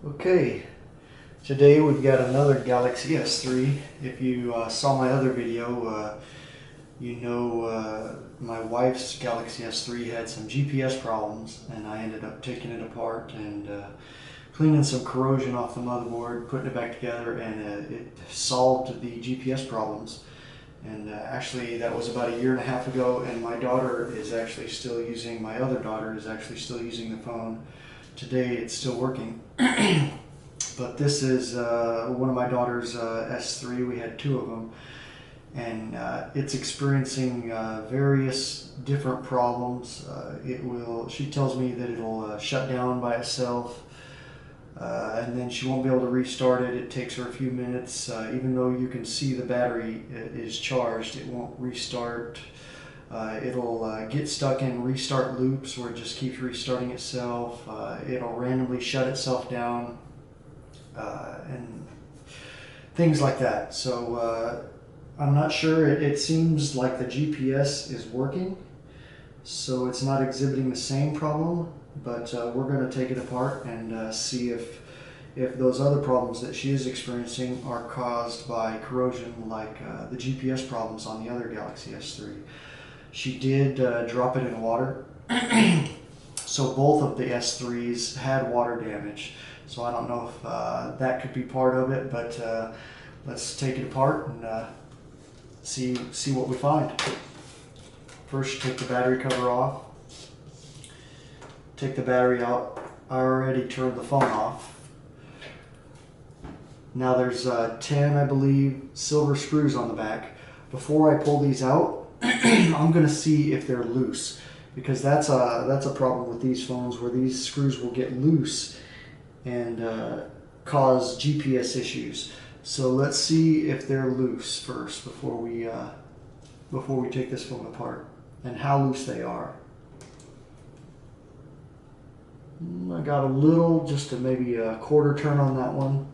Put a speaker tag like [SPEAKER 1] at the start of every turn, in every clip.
[SPEAKER 1] Okay, today we've got another Galaxy S3. If you saw my other video, you know my wife's Galaxy S3 had some GPS problems, and I ended up taking it apart and cleaning some corrosion off the motherboard, putting it back together, and it solved the GPS problems. And actually that was about 1.5 years ago, and my daughter is actually still using, my other daughter is actually still using the phone. Today it's still working. But this is one of my daughter's S3. We had two of them, and it's experiencing various different problems. She tells me that it'll shut down by itself, and then she won't be able to restart it. It takes her a few minutes. Even though you can see the battery is charged, it won't restart. It'll get stuck in restart loops where it just keeps restarting itself. It'll randomly shut itself down, and things like that. So I'm not sure. It seems like the GPS is working, so it's not exhibiting the same problem, but we're going to take it apart and see if those other problems that she is experiencing are caused by corrosion, like the GPS problems on the other Galaxy S3. She did drop it in water, so both of the S3s had water damage. So I don't know if that could be part of it, but let's take it apart and see what we find. First, take the battery cover off. Take the battery out. I already turned the phone off. Now there's 10, I believe, silver screws on the back. Before I pull these out, I'm going to see if they're loose, because that's a problem with these phones, where these screws will get loose and cause GPS issues. So let's see if they're loose first before we take this phone apart, and how loose they are. I got a little, just maybe a quarter turn on that one.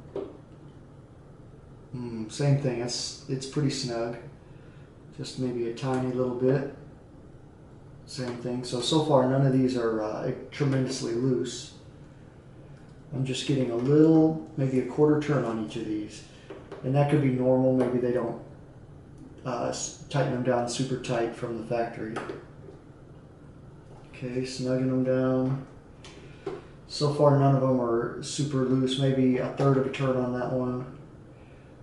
[SPEAKER 1] Same thing, it's pretty snug. Just maybe a tiny little bit. Same thing. So far none of these are tremendously loose. I'm just getting a little, maybe a quarter turn on each of these. And that could be normal. Maybe they don't tighten them down super tight from the factory. Okay, snugging them down. So far none of them are super loose. Maybe a third of a turn on that one.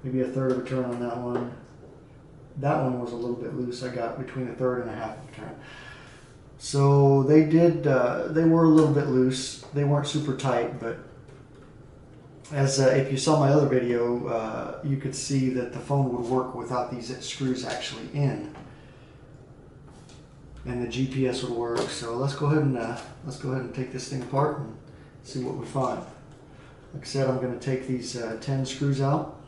[SPEAKER 1] Maybe a third of a turn on that one. That one was a little bit loose. I got between a third and a half of a turn. So they were a little bit loose. They weren't super tight, but as if you saw my other video, you could see that the phone would work without these screws actually in, and the GPS would work. So let's go ahead and take this thing apart and see what we find. Like I said, I'm going to take these 10 screws out.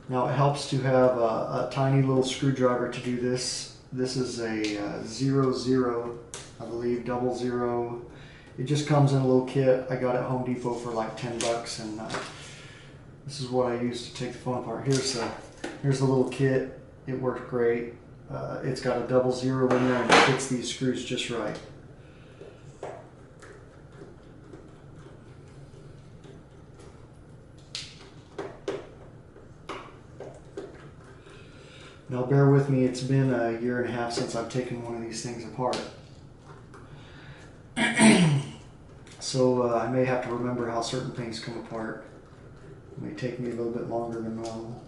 [SPEAKER 1] Now it helps to have a tiny little screwdriver to do this. This is a 00, I believe, 00. It just comes in a little kit. I got it at Home Depot for like 10 bucks, and this is what I use to take the phone apart. Here's the little kit. It works great. It's got a 00 in there, and it fits these screws just right. Now bear with me, it's been 1.5 years since I've taken one of these things apart. So I may have to remember how certain things come apart. It may take me a little bit longer than normal.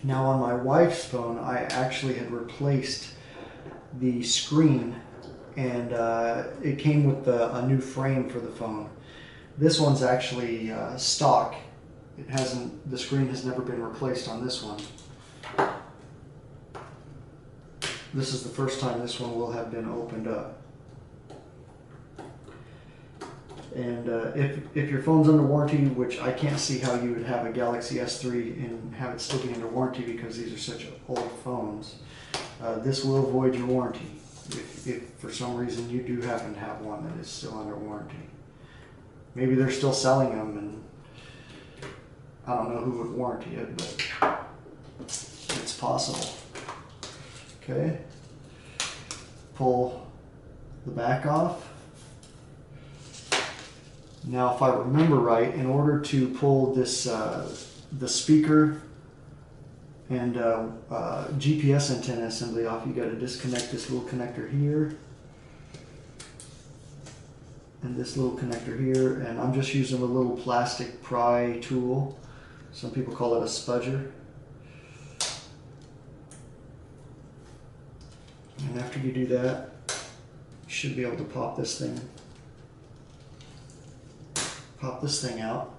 [SPEAKER 1] Now on my wife's phone, I actually had replaced the screen, and it came with a new frame for the phone. This one's actually stock. The screen has never been replaced on this one. This is the first time this one will have been opened up. And if your phone's under warranty, which I can't see how you would have a Galaxy S3 and have it still be under warranty because these are such old phones, this will void your warranty if for some reason you do happen to have one that is still under warranty. Maybe they're still selling them and I don't know who would warranty it, but it's possible. Okay, pull the back off. Now, if I remember right, in order to pull this, the speaker and GPS antenna assembly off, you got to disconnect this little connector here and this little connector here. And I'm just using a little plastic pry tool. Some people call it a spudger. And after you do that, you should be able to pop this thing out.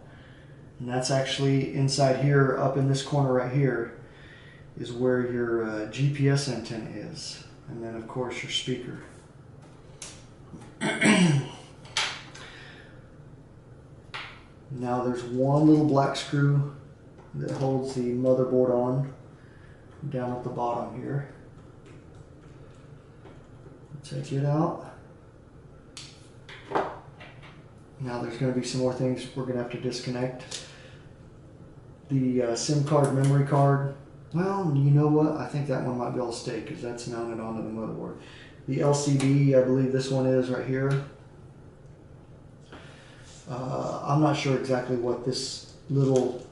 [SPEAKER 1] And that's actually inside here, up in this corner right here, is where your GPS antenna is. And then of course your speaker. Now there's one little black screw that holds the motherboard on down at the bottom here. Take it out. Now there's going to be some more things we're going to have to disconnect. The SIM card, memory card. Well, you know what? I think that one might be able to stay because that's mounted onto the motherboard. The LCD, I believe this one is right here. I'm not sure exactly what this little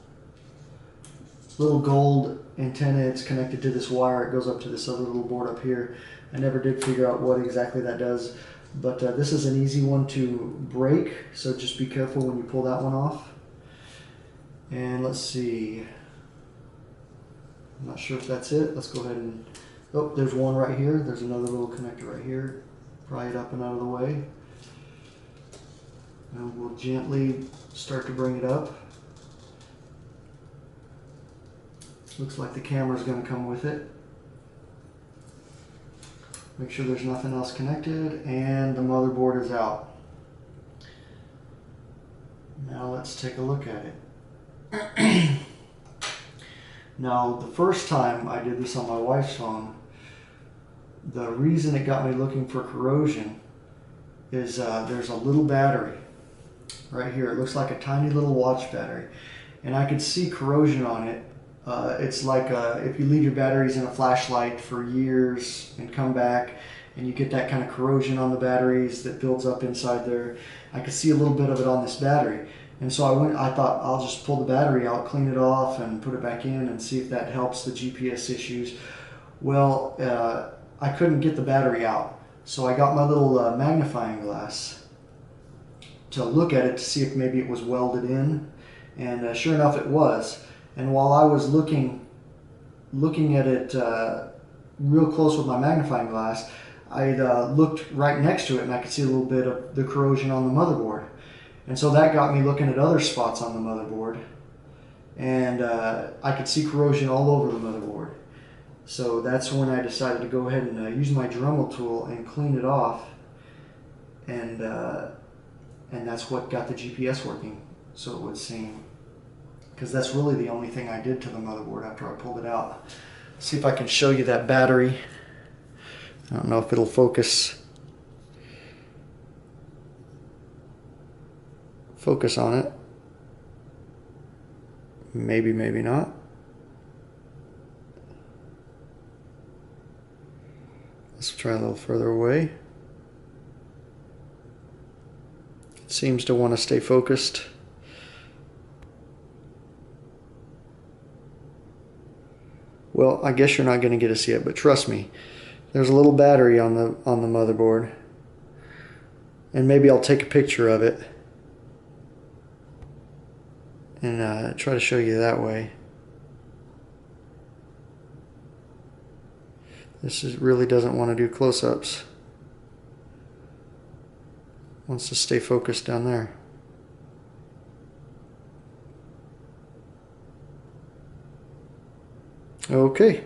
[SPEAKER 1] gold antenna, it's connected to this wire. It goes up to this other little board up here. I never did figure out what exactly that does. But this is an easy one to break, so just be careful when you pull that one off. And let's see, I'm not sure if that's it. Let's go ahead and, oh, there's one right here. There's another little connector right here. Pry it up and out of the way. And we'll gently start to bring it up. Looks like the camera's going to come with it. Make sure there's nothing else connected, and the motherboard is out. Now let's take a look at it. Now, the first time I did this on my wife's phone, the reason it got me looking for corrosion is there's a little battery right here. It looks like a tiny little watch battery, and I could see corrosion on it. It's like if you leave your batteries in a flashlight for years and come back and you get that kind of corrosion on the batteries that builds up inside there. I could see a little bit of it on this battery. And so I thought I'll just pull the battery out, clean it off and put it back in and see if that helps the GPS issues. Well, I couldn't get the battery out. So I got my little magnifying glass to look at it to see if maybe it was welded in. And sure enough, it was. And while I was looking at it real close with my magnifying glass, I looked right next to it and I could see a little bit of the corrosion on the motherboard. And so that got me looking at other spots on the motherboard. And I could see corrosion all over the motherboard. So that's when I decided to go ahead and use my Dremel tool and clean it off. And that's what got the GPS working, so it would seem. Because that's really the only thing I did to the motherboard after I pulled it out. See if I can show you that battery. I don't know if it'll focus on it. Maybe, maybe not. Let's try a little further away. It seems to want to stay focused. Well, I guess you're not going to get to see it, but trust me, there's a little battery on the motherboard. And maybe I'll take a picture of it and try to show you that way. This really doesn't want to do close-ups. Wants to stay focused down there. Okay.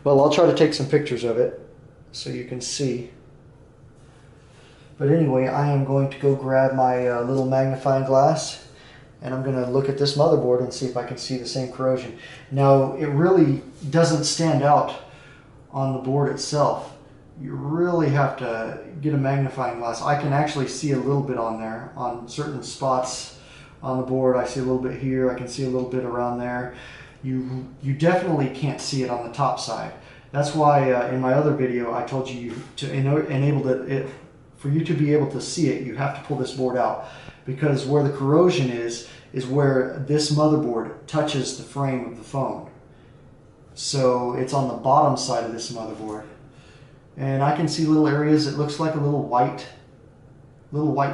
[SPEAKER 1] Well, I'll try to take some pictures of it so you can see. But anyway, I am going to go grab my little magnifying glass, and I'm going to look at this motherboard and see if I can see the same corrosion. Now, it really doesn't stand out on the board itself. You really have to get a magnifying glass. I can actually see a little bit on there, on certain spots on the board. I see a little bit here, I can see a little bit around there. You definitely can't see it on the top side. That's why in my other video I told you to enable it. For you to be able to see it, you have to pull this board out, because where the corrosion is where this motherboard touches the frame of the phone. So it's on the bottom side of this motherboard. And I can see little areas. It looks like a little white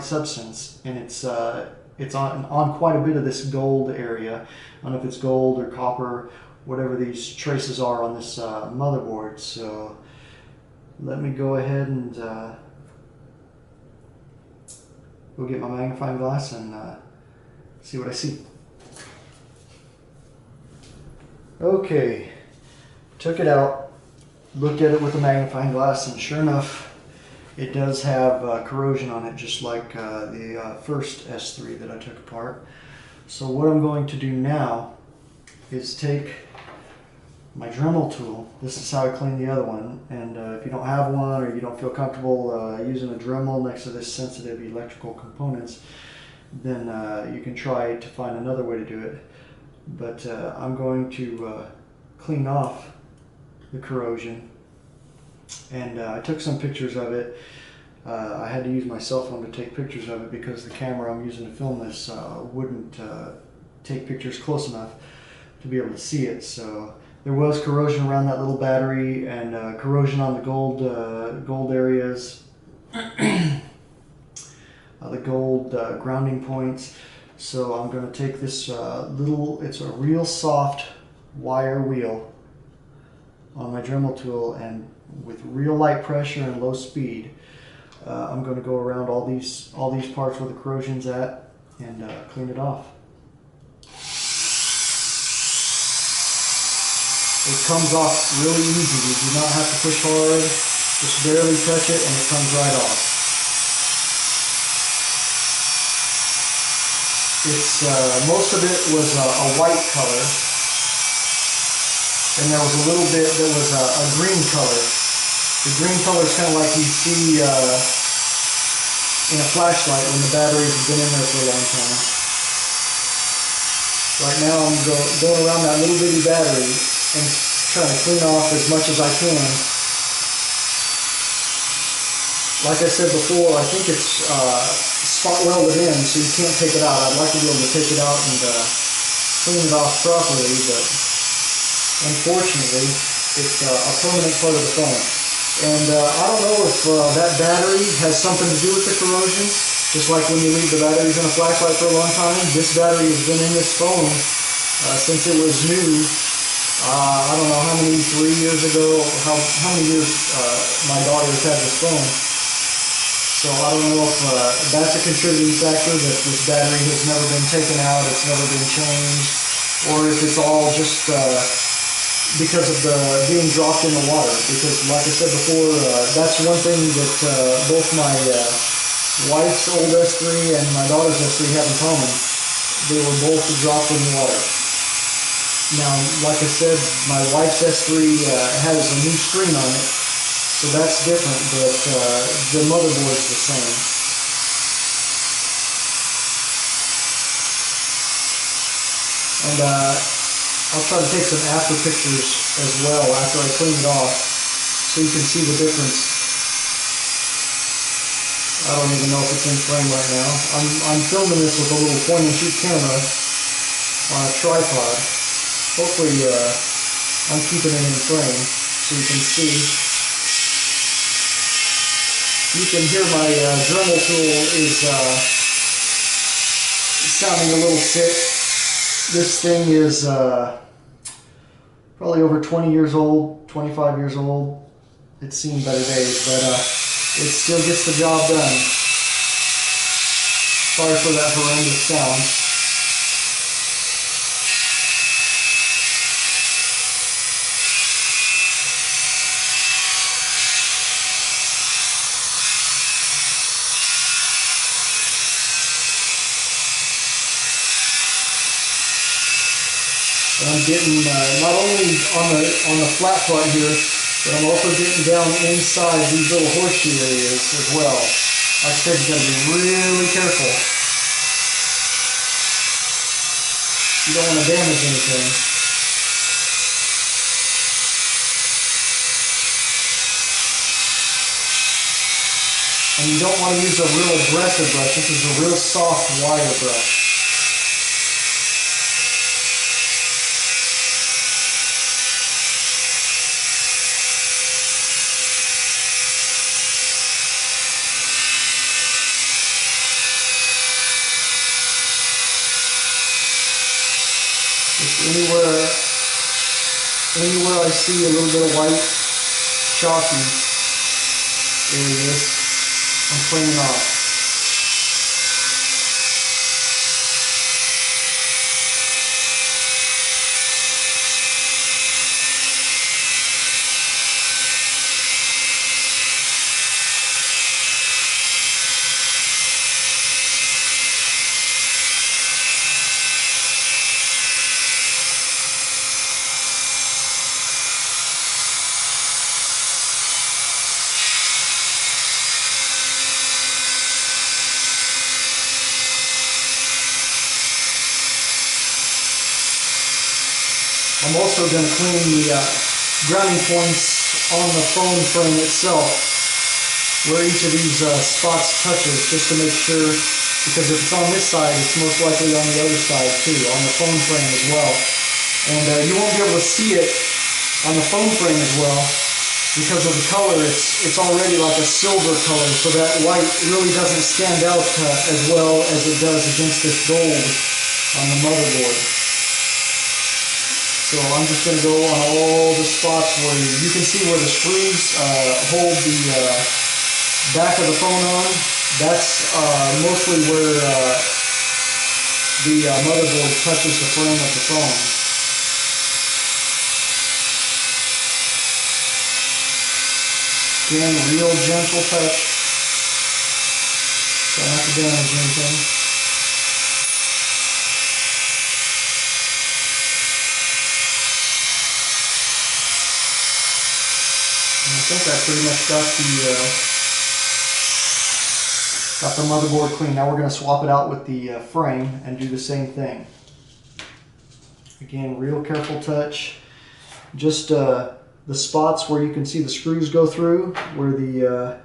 [SPEAKER 1] substance, and it's on quite a bit of this gold area. I don't know if it's gold or copper, whatever these traces are on this motherboard. So let me go ahead and go get my magnifying glass and see what I see. Okay, took it out, looked at it with a magnifying glass, and sure enough, it does have corrosion on it, just like the first S3 that I took apart. So what I'm going to do now is take my Dremel tool. This is how I clean the other one, and if you don't have one or you don't feel comfortable using a Dremel next to this sensitive electrical components, then you can try to find another way to do it. But I'm going to clean off the corrosion, and I took some pictures of it. I had to use my cell phone to take pictures of it because the camera I'm using to film this wouldn't take pictures close enough to be able to see it. So there was corrosion around that little battery, and corrosion on the gold areas, the gold grounding points. So I'm going to take this it's a real soft wire wheel on my Dremel tool, and with real light pressure and low speed, I'm going to go around all these parts where the corrosion's at and clean it off. It comes off really easy. You do not have to push hard. Just barely touch it and it comes right off. It's most of it was a white color, and there was a little bit that was a green color. The green color is kind of like you see in a flashlight when the batteries have been in there for a long time. Right now I'm going around that little bitty battery and trying to clean off as much as I can. Like I said before, I think it's spot welded in, so you can't take it out. I'd like to be able to take it out and clean it off properly, but unfortunately, it's a permanent part of the phone. And I don't know if that battery has something to do with the corrosion. Just like when you leave the batteries in a flashlight for a long time, this battery has been in this phone since it was new. I don't know how many, 3 years ago, how many years my daughter's had this phone. So I don't know if that's a contributing factor, that this battery has never been taken out, it's never been changed, or if it's all just because of the being dropped in the water. Because like I said before, that's one thing that both my wife's old S3 and my daughter's S3 have in common. They were both dropped in the water. Now, like I said, my wife's S3 has a new screen on it, so that's different, but the motherboard's the same. And I'll try to take some after pictures as well after I clean it off, so you can see the difference. I don't even know if it's in frame right now. I'm filming this with a little point and shoot camera on a tripod. Hopefully I'm keeping it in frame so you can see. You can hear my Dremel tool is sounding a little sick. This thing is probably over 20 years old, 25 years old. It's seen better days, but it still gets the job done. Sorry for that horrendous sound. I'm getting not only on the flat part here, but I'm also getting down inside these little horseshoe areas as well. Like I said, you got to be really careful. You don't want to damage anything. And you don't want to use a real aggressive brush. This is a real soft wire brush. Just anywhere I see a little bit of white chalky areas, I'm cleaning off. I'm also going to clean the grounding points on the phone frame itself, where each of these spots touches, just to make sure, because if it's on this side, it's most likely on the other side too, on the phone frame as well. And you won't be able to see it on the phone frame as well, because of the color. It's already like a silver color, so that white really doesn't stand out as well as it does against this gold on the motherboard. So I'm just going to go on all the spots where you can see where the screws hold the back of the phone on. That's mostly where the motherboard touches the frame of the phone. Again, real gentle touch. Try not to damage anything. I think I pretty much got the motherboard clean. Now we're going to swap it out with the frame and do the same thing. Again, real careful touch. Just the spots where you can see the screws go through, where the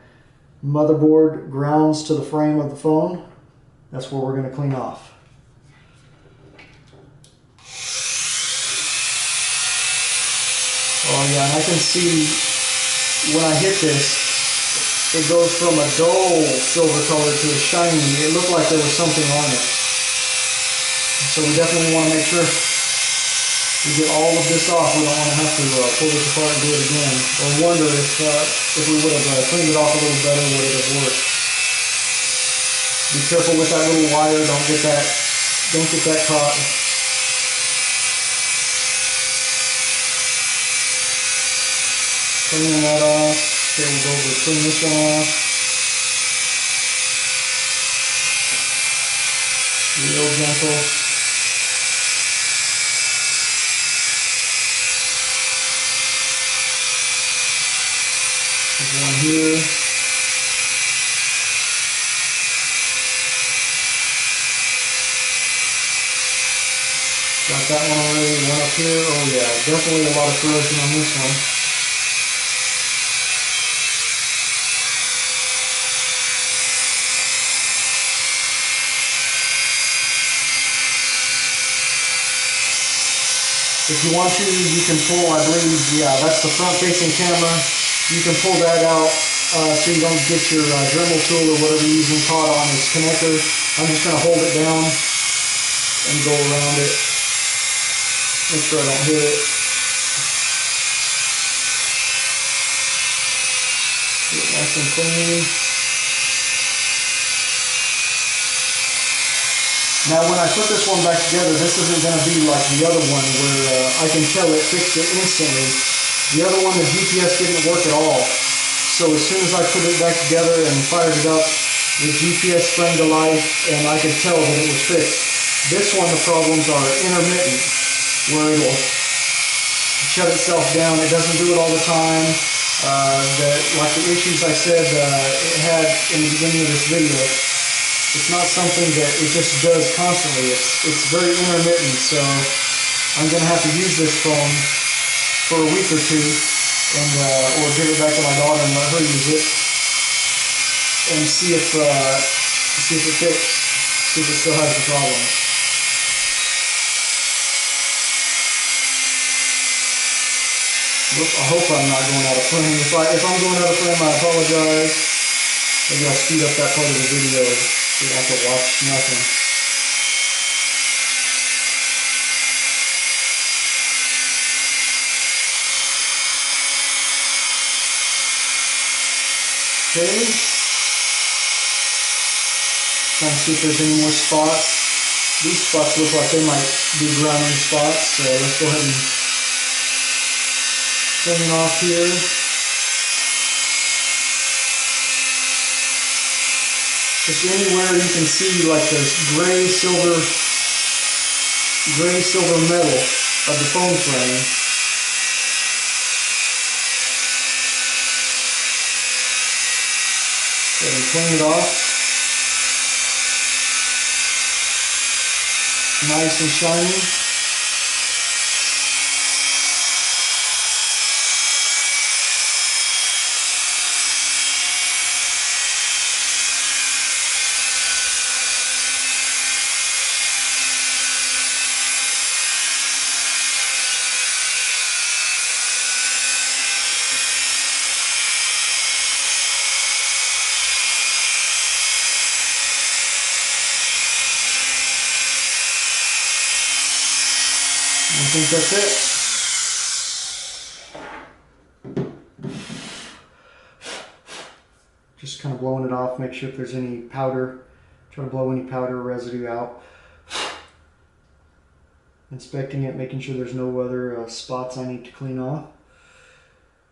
[SPEAKER 1] motherboard grounds to the frame of the phone. That's where we're going to clean off. Oh yeah, and I can see when I hit this, it goes from a dull silver color to a shiny. It looked like there was something on it. So we definitely want to make sure we get all of this off. We don't want to have to pull this apart and do it again, or wonder if we would have cleaned it off a little better, would it have worked. Be careful with that little wire. Don't get that caught. Cleaning that off. Okay, we'll go over and clean this one off. Real gentle. There's one here. Got that one already. One up here. Oh yeah, definitely a lot of corrosion on this one. If you want to, you can pull, I believe, yeah, that's the front-facing camera. You can pull that out so you don't get your Dremel tool or whatever you're using caught on this connector. I'm just going to hold it down and go around it. Make sure I don't hit it. Get it nice and clean. Now when I put this one back together, this isn't going to be like the other one where I can tell it fixed it instantly. The other one, the GPS didn't work at all. So as soon as I put it back together and fired it up, the GPS sprang to life and I could tell that it was fixed. This one, the problems are intermittent. where it'll shut itself down. It doesn't do it all the time. Like the issues I said it had in the beginning of this video, it's not something that it just does constantly. It's very intermittent, so I'm going to have to use this phone for a week or two, and or give it back to my daughter and let her use it, and see if it fits, see if it still has the problem. I hope I'm not going out of frame. If I'm going out of frame, I apologize. Maybe I'll speed up that part of the video so you have to watch nothing. Okay. Trying to see if there's any more spots. These spots look like they might be grounding spots, so let's go ahead and turn it off here. Just anywhere you can see like this gray silver metal of the phone frame. Go ahead and clean it off. Nice and shiny. I think that's it. Just kind of blowing it off, make sure if there's any powder, try to blow any powder or residue out. Inspecting it, making sure there's no other spots I need to clean off.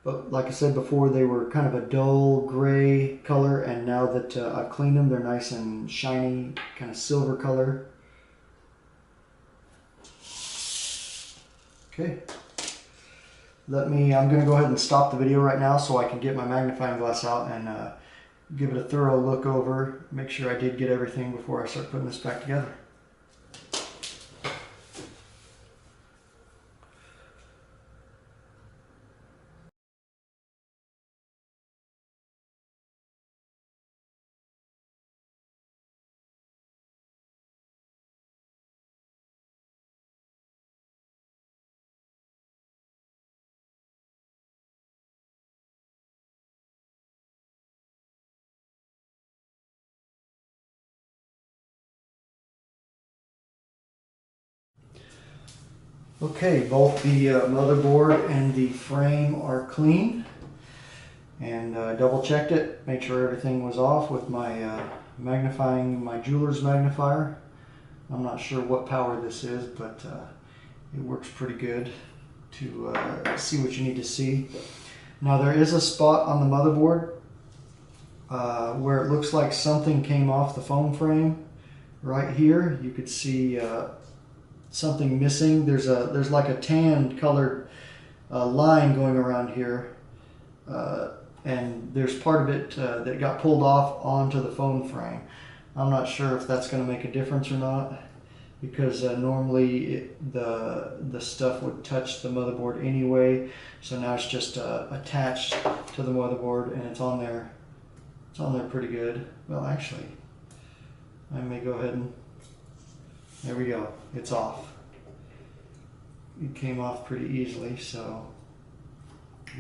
[SPEAKER 1] But like I said before, they were kind of a dull gray color, and now that I've cleaned them, they're nice and shiny, kind of silver color. Okay, I'm going to go ahead and stop the video right now so I can get my magnifying glass out and give it a thorough look over, make sure I did get everything before I start putting this back together. Okay, both the motherboard and the frame are clean, and double checked it, made sure everything was off with my my jeweler's magnifier. I'm not sure what power this is, but it works pretty good to see what you need to see. Now there is a spot on the motherboard where it looks like something came off the phone frame. Right here you could see something missing. There's like a tan colored line going around here, and there's part of it that got pulled off onto the phone frame. I'm not sure if that's going to make a difference or not, because normally the stuff would touch the motherboard anyway. So now it's just attached to the motherboard, and it's on there. It's on there pretty good. Well, actually, I may go ahead and, there we go, it's off. It came off pretty easily, so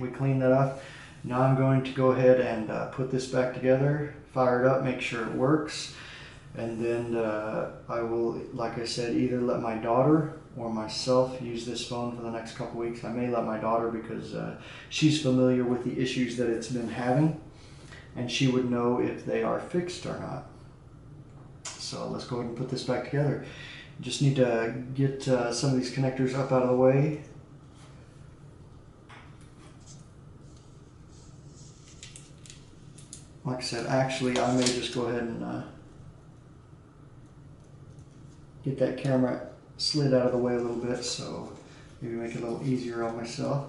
[SPEAKER 1] we cleaned that up. Now I'm going to go ahead and put this back together, fire it up, make sure it works, and then I will, like I said, either let my daughter or myself use this phone for the next couple weeks. I may let my daughter because she's familiar with the issues that it's been having, and she would know if they are fixed or not. So let's go ahead and put this back together. Just need to get some of these connectors up out of the way. Like I said, actually I may just go ahead and get that camera slid out of the way a little bit, so maybe make it a little easier on myself.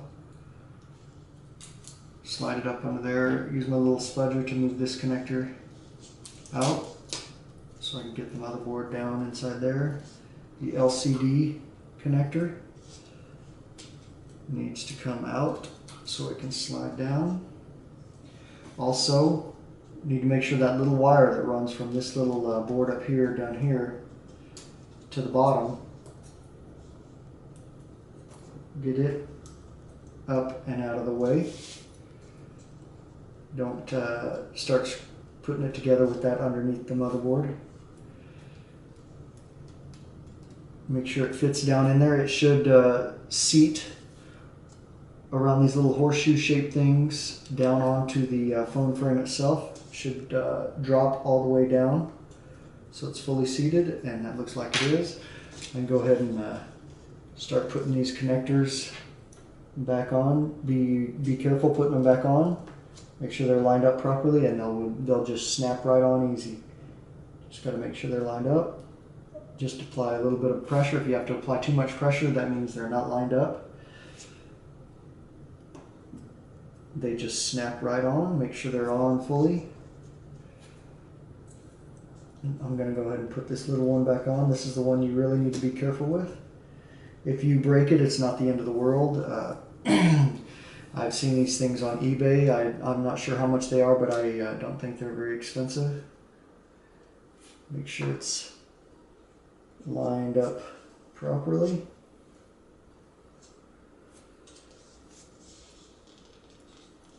[SPEAKER 1] Slide it up under there, use my little spudger to move this connector out so I can get the motherboard down inside there. The LCD connector needs to come out so it can slide down. Also, need to make sure that little wire that runs from this little board up here down here to the bottom, get it up and out of the way. Don't start putting it together with that underneath the motherboard. Make sure it fits down in there. It should seat around these little horseshoe shaped things down onto the phone frame itself. Should drop all the way down so it's fully seated, and that looks like it is. And go ahead and start putting these connectors back on. Be careful putting them back on. Make sure they're lined up properly, and they'll just snap right on easy. Just got to make sure they're lined up. Just apply a little bit of pressure. If you have to apply too much pressure, that means they're not lined up. They just snap right on. Make sure they're on fully. I'm going to go ahead and put this little one back on. This is the one you really need to be careful with. If you break it, it's not the end of the world. I've seen these things on eBay. I'm not sure how much they are, but I don't think they're very expensive. Make sure it's lined up properly.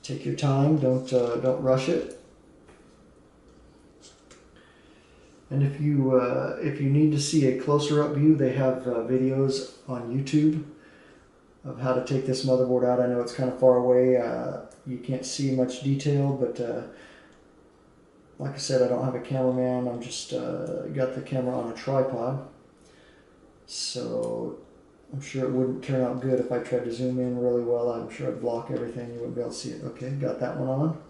[SPEAKER 1] Take your time. Don't rush it. And if you need to see a closer up view, they have videos on YouTube of how to take this motherboard out. I know it's kind of far away. You can't see much detail, but like I said, I don't have a cameraman. I'm just got the camera on a tripod. So I'm sure it wouldn't turn out good if I tried to zoom in really well. I'm sure I'd block everything. You wouldn't be able to see it. Okay, got that one on.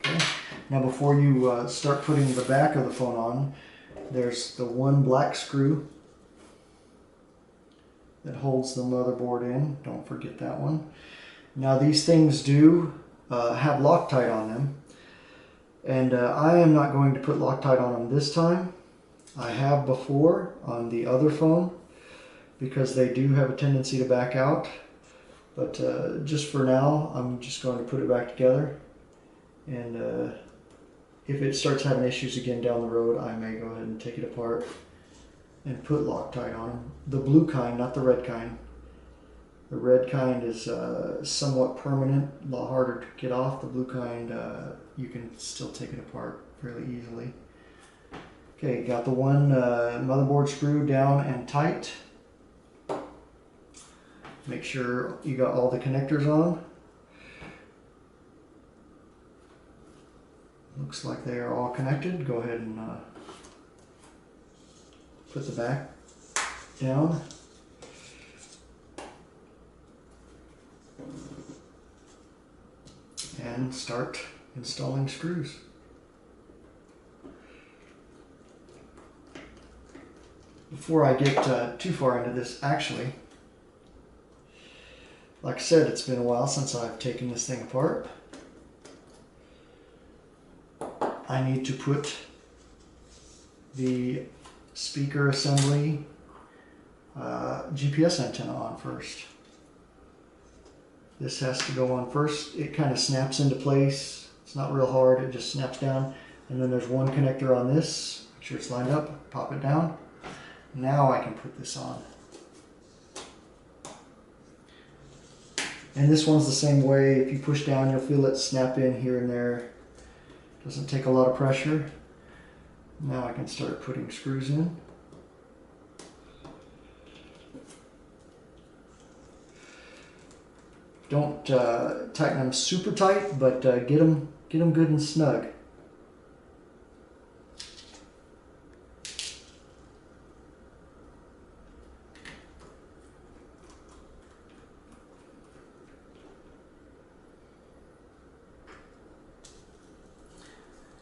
[SPEAKER 1] Okay. Now before you start putting the back of the phone on, there's the one black screw that holds the motherboard in. Don't forget that one. Now these things do have Loctite on them, and I am not going to put Loctite on them this time. I have before on the other phone because they do have a tendency to back out, but just for now I'm just going to put it back together, and if it starts having issues again down the road, I may go ahead and take it apart and put Loctite on them. The blue kind, not the red kind. The red kind is somewhat permanent, a lot harder to get off. The blue kind, you can still take it apart fairly easily. Okay, got the one motherboard screw down and tight. Make sure you got all the connectors on. Looks like they are all connected. Go ahead and put the back down. And start installing screws. Before I get too far into this, actually, like I said, it's been a while since I've taken this thing apart. I need to put the speaker assembly GPS antenna on first. This has to go on first. It kind of snaps into place. It's not real hard, it just snaps down. And then there's one connector on this. Make sure it's lined up, pop it down. Now I can put this on. And this one's the same way. If you push down, you'll feel it snap in here and there. Doesn't take a lot of pressure. Now I can start putting screws in. Don't tighten them super tight, but get them good and snug.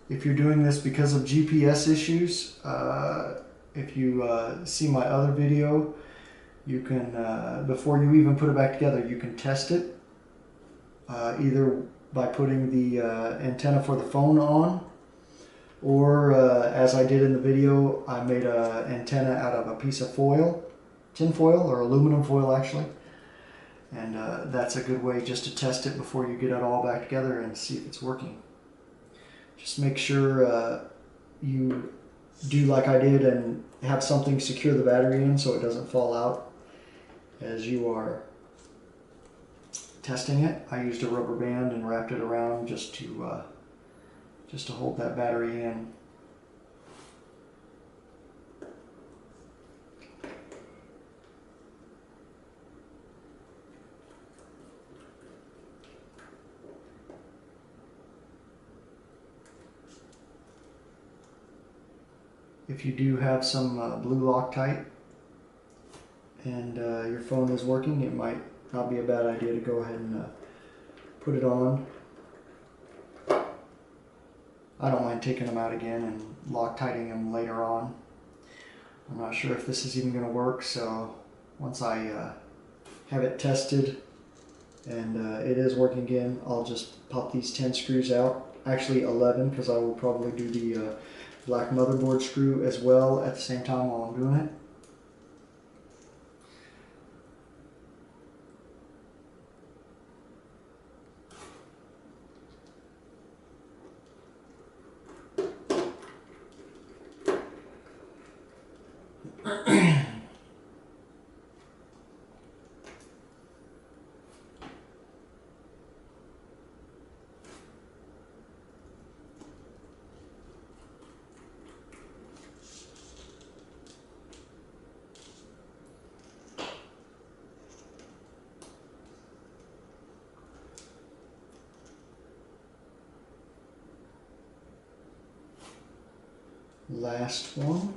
[SPEAKER 1] If you're doing this because of GPS issues, if you see my other video, you can, before you even put it back together, you can test it either by putting the antenna for the phone on, or as I did in the video, I made an antenna out of a piece of foil, tin foil or aluminum foil actually, and that's a good way just to test it before you get it all back together and see if it's working. Just make sure you do like I did and have something secure the battery in so it doesn't fall out as you are testing it. I used a rubber band and wrapped it around just to hold that battery in. If you do have some blue Loctite and your phone is working, it might not be a bad idea to go ahead and put it on. I don't mind taking them out again and Loctiting them later on. I'm not sure if this is even going to work, so once I have it tested and it is working again, I'll just pop these 10 screws out. Actually 11, because I will probably do the black motherboard screw as well at the same time while I'm doing it. Last one.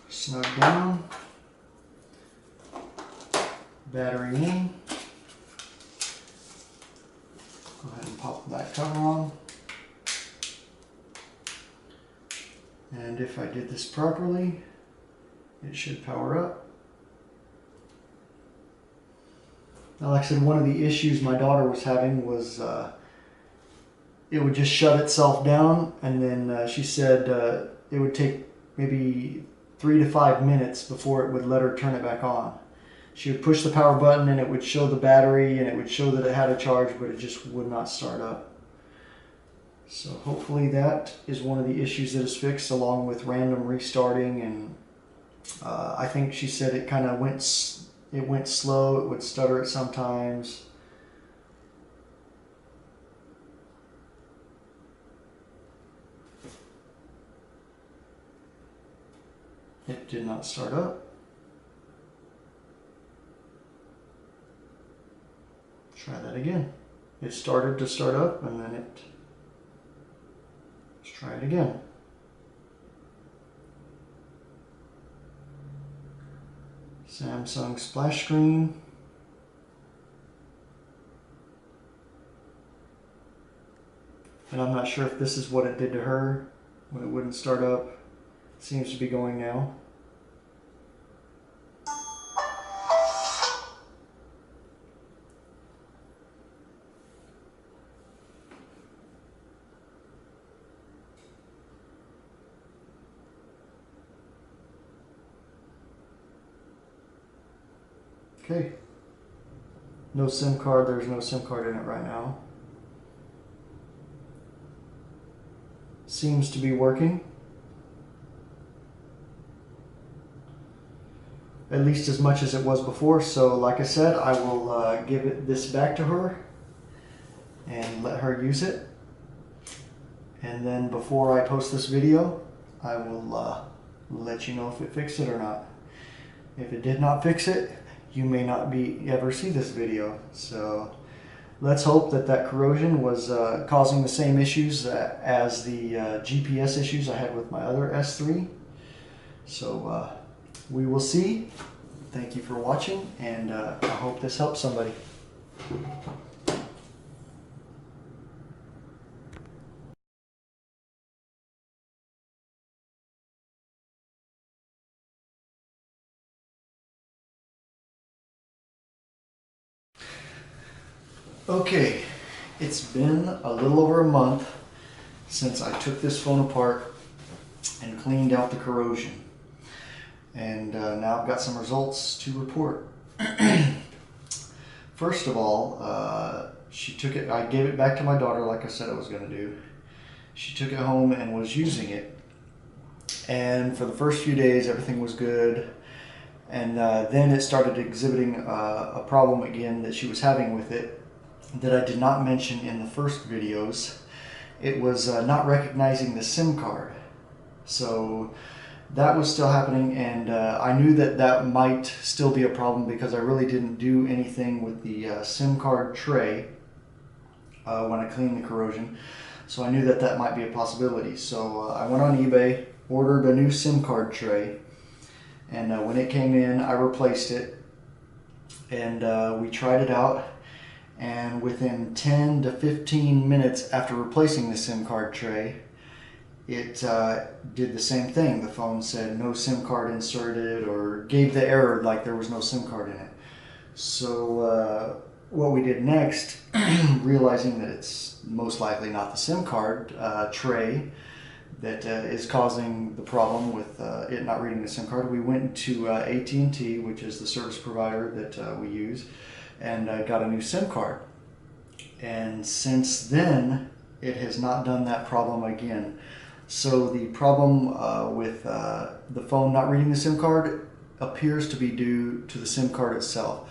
[SPEAKER 1] Snug down. Battery in. Go ahead and pop the back cover on. And if I did this properly, it should power up. Now, like I said, one of the issues my daughter was having was it would just shut itself down, and then she said it would take maybe 3 to 5 minutes before it would let her turn it back on. She would push the power button and it would show the battery and it would show that it had a charge, but it just would not start up. So hopefully that is one of the issues that is fixed, along with random restarting. And I think she said it kind of went slow, it would stutter at sometimes. It did not start up. Try that again. It started to start up and then it... Let's try it again. Samsung splash screen. And I'm not sure if this is what it did to her when it wouldn't start up. It seems to be going now. Okay, no SIM card, there's no SIM card in it right now. Seems to be working. At least as much as it was before, so like I said, I will give this back to her and let her use it. And then before I post this video, I will let you know if it fixed it or not. If it did not fix it, you may not ever see this video. So let's hope that that corrosion was causing the same issues as the GPS issues I had with my other S3. So we will see. Thank you for watching, and I hope this helps somebody. Okay, it's been a little over a month since I took this phone apart and cleaned out the corrosion. And now I've got some results to report. First of all, she took it, I gave it back to my daughter like I said I was going to do. She took it home and was using it. And for the first few days, everything was good. And then it started exhibiting a problem again that she was having with it that I did not mention in the first videos. It was not recognizing the SIM card. So that was still happening, and I knew that that might still be a problem because I really didn't do anything with the SIM card tray when I cleaned the corrosion. So I knew that that might be a possibility. So I went on eBay, ordered a new SIM card tray, and when it came in, I replaced it, and we tried it out. And within 10 to 15 minutes after replacing the SIM card tray, it did the same thing. The phone said no SIM card inserted, or gave the error like there was no SIM card in it. So what we did next, realizing that it's most likely not the SIM card tray that is causing the problem with it not reading the SIM card, we went to AT&T, which is the service provider that we use, and got a new SIM card. And since then, it has not done that problem again. So the problem with the phone not reading the SIM card appears to be due to the SIM card itself.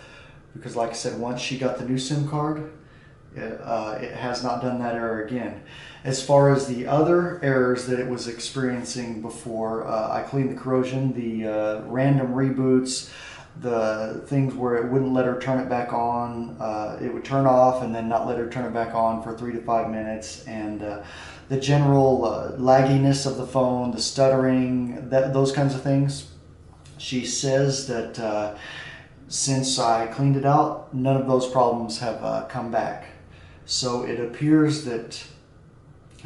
[SPEAKER 1] Because like I said, once she got the new SIM card, it has not done that error again. As far as the other errors that it was experiencing before I cleaned the corrosion, the random reboots, the things where it wouldn't let her turn it back on, it would turn off and then not let her turn it back on for 3 to 5 minutes, and the general lagginess of the phone, the stuttering, those kinds of things. She says that since I cleaned it out, none of those problems have come back. So it appears that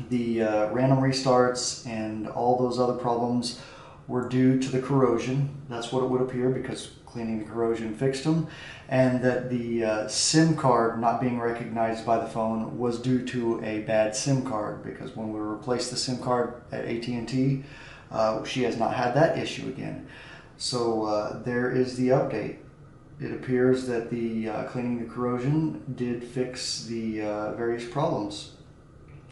[SPEAKER 1] the random restarts and all those other problems were due to the corrosion. That's what it would appear, because cleaning the corrosion fixed them, and that the SIM card not being recognized by the phone was due to a bad SIM card, because when we replaced the SIM card at AT&T, she has not had that issue again. So there is the update. It appears that the cleaning the corrosion did fix the various problems.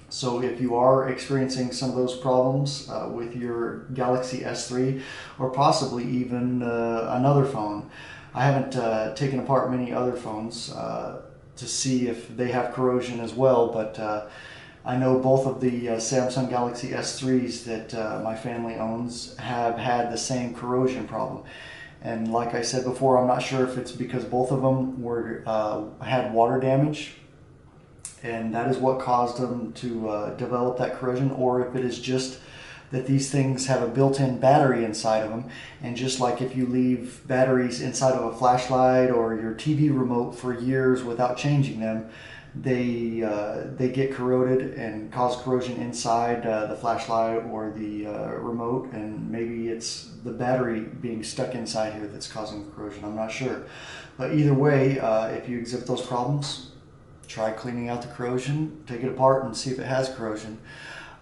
[SPEAKER 1] So if you are experiencing some of those problems with your Galaxy S3, or possibly even another phone, I haven't taken apart many other phones to see if they have corrosion as well, but I know both of the Samsung Galaxy S3s that my family owns have had the same corrosion problem. And like I said before, I'm not sure if it's because both of them had water damage, and that is what caused them to develop that corrosion, or if it is just that these things have a built-in battery inside of them, and just like if you leave batteries inside of a flashlight or your TV remote for years without changing them, they get corroded and cause corrosion inside the flashlight or the remote, and maybe it's the battery being stuck inside here that's causing corrosion. I'm not sure, but either way, if you exhibit those problems, try cleaning out the corrosion, take it apart and see if it has corrosion.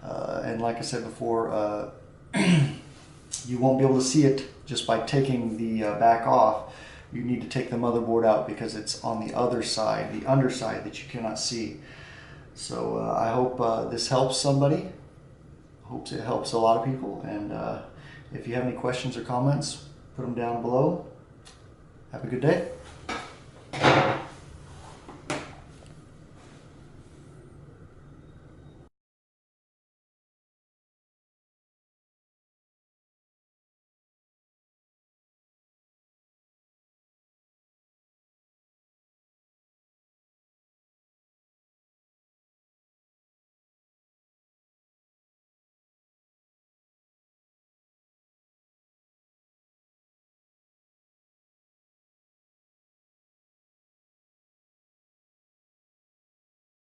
[SPEAKER 1] And like I said before, you won't be able to see it just by taking the back off. You need to take the motherboard out because it's on the other side, the underside, that you cannot see. So I hope this helps somebody. Hopes it helps a lot of people. And if you have any questions or comments, put them down below. Have a good day.